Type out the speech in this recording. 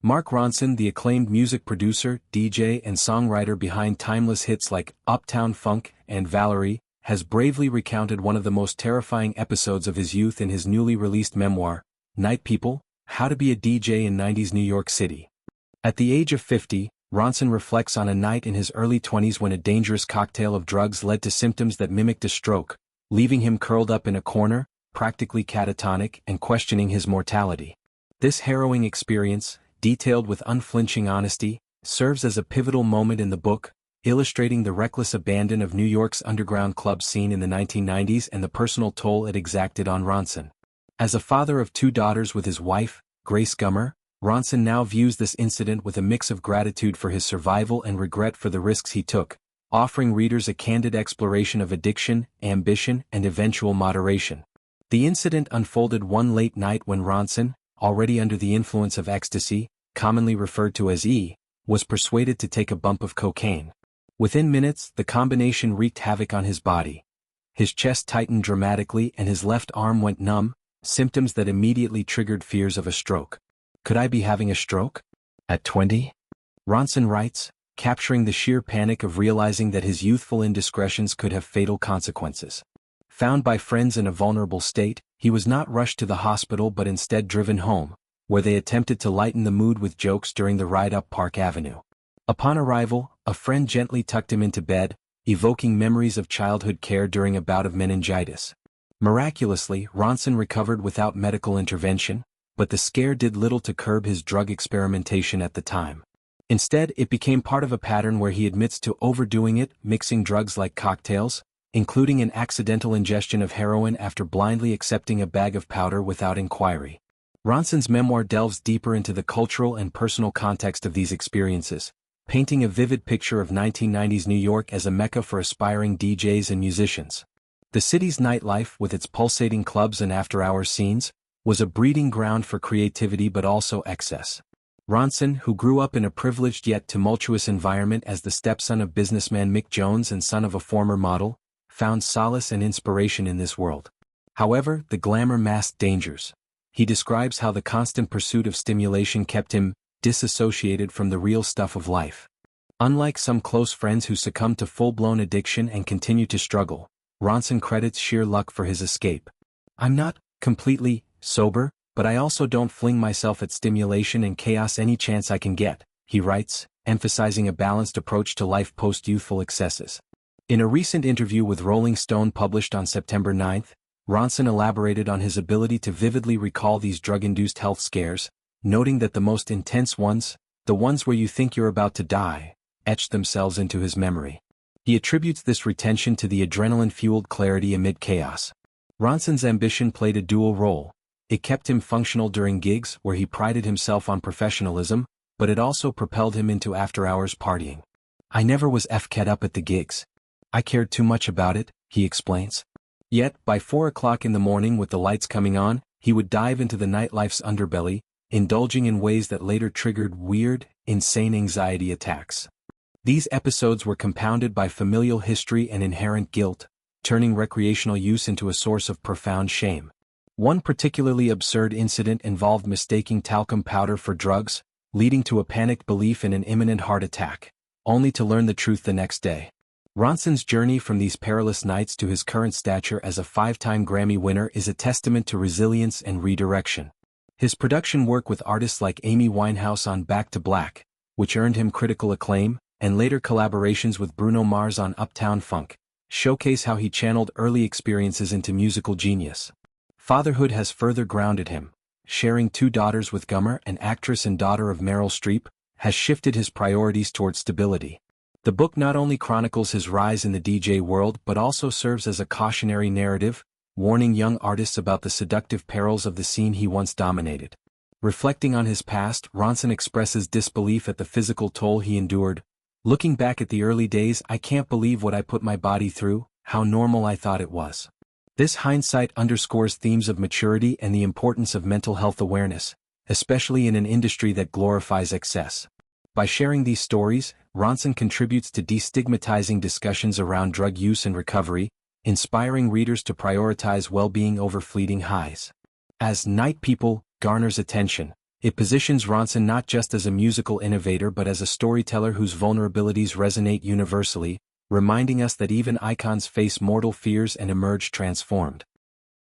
Mark Ronson, the acclaimed music producer, DJ and songwriter behind timeless hits like Uptown Funk and Valerie, has bravely recounted one of the most terrifying episodes of his youth in his newly released memoir, Night People: How to Be a DJ in 90s New York City. At the age of 50, Ronson reflects on a night in his early 20s when a dangerous cocktail of drugs led to symptoms that mimicked a stroke, leaving him curled up in a corner, practically catatonic and questioning his mortality. This harrowing experience, detailed with unflinching honesty, serves as a pivotal moment in the book, illustrating the reckless abandon of New York's underground club scene in the 1990s and the personal toll it exacted on Ronson. As a father of 2 daughters with his wife, Grace Gummer, Ronson now views this incident with a mix of gratitude for his survival and regret for the risks he took, offering readers a candid exploration of addiction, ambition, and eventual moderation. The incident unfolded one late night when Ronson, already under the influence of ecstasy, commonly referred to as E, was persuaded to take a bump of cocaine. Within minutes, the combination wreaked havoc on his body. His chest tightened dramatically and his left arm went numb, symptoms that immediately triggered fears of a stroke. Could I be having a stroke? At 20? Ronson writes, capturing the sheer panic of realizing that his youthful indiscretions could have fatal consequences. Found by friends in a vulnerable state, he was not rushed to the hospital but instead driven home, where they attempted to lighten the mood with jokes during the ride up Park Avenue. Upon arrival, a friend gently tucked him into bed, evoking memories of childhood care during a bout of meningitis. Miraculously, Ronson recovered without medical intervention, but the scare did little to curb his drug experimentation at the time. Instead, it became part of a pattern where he admits to overdoing it, mixing drugs like cocktails, including an accidental ingestion of heroin after blindly accepting a bag of powder without inquiry. Ronson's memoir delves deeper into the cultural and personal context of these experiences, painting a vivid picture of 1990s New York as a mecca for aspiring DJs and musicians. The city's nightlife, with its pulsating clubs and after-hours scenes, was a breeding ground for creativity but also excess. Ronson, who grew up in a privileged yet tumultuous environment as the stepson of businessman Mick Jones and son of a former model, found solace and inspiration in this world. However, the glamour masked dangers. He describes how the constant pursuit of stimulation kept him disassociated from the real stuff of life. Unlike some close friends who succumbed to full-blown addiction and continue to struggle, Ronson credits sheer luck for his escape. I'm not completely sober, but I also don't fling myself at stimulation and chaos any chance I can get, he writes, emphasizing a balanced approach to life post-youthful excesses. In a recent interview with Rolling Stone published on September 9, Ronson elaborated on his ability to vividly recall these drug-induced health scares, noting that the most intense ones, the ones where you think you're about to die, etched themselves into his memory. He attributes this retention to the adrenaline-fueled clarity amid chaos. Ronson's ambition played a dual role. It kept him functional during gigs where he prided himself on professionalism, but it also propelled him into after-hours partying. I never was F-cat up at the gigs. I cared too much about it, he explains. Yet, by 4 o'clock in the morning with the lights coming on, he would dive into the nightlife's underbelly, indulging in ways that later triggered weird, insane anxiety attacks. These episodes were compounded by familial history and inherent guilt, turning recreational use into a source of profound shame. One particularly absurd incident involved mistaking talcum powder for drugs, leading to a panicked belief in an imminent heart attack, only to learn the truth the next day. Ronson's journey from these perilous nights to his current stature as a 5-time Grammy winner is a testament to resilience and redirection. His production work with artists like Amy Winehouse on Back to Black, which earned him critical acclaim, and later collaborations with Bruno Mars on Uptown Funk, showcase how he channeled early experiences into musical genius. Fatherhood has further grounded him. Sharing 2 daughters with Gummer, an actress and daughter of Meryl Streep, has shifted his priorities toward stability. The book not only chronicles his rise in the DJ world but also serves as a cautionary narrative, warning young artists about the seductive perils of the scene he once dominated. Reflecting on his past, Ronson expresses disbelief at the physical toll he endured. Looking back at the early days, I can't believe what I put my body through, how normal I thought it was. This hindsight underscores themes of maturity and the importance of mental health awareness, especially in an industry that glorifies excess. By sharing these stories, Ronson contributes to destigmatizing discussions around drug use and recovery, inspiring readers to prioritize well-being over fleeting highs. As Night People garners attention, It positions Ronson not just as a musical innovator but as a storyteller whose vulnerabilities resonate universally, reminding us that even icons face mortal fears and emerge transformed.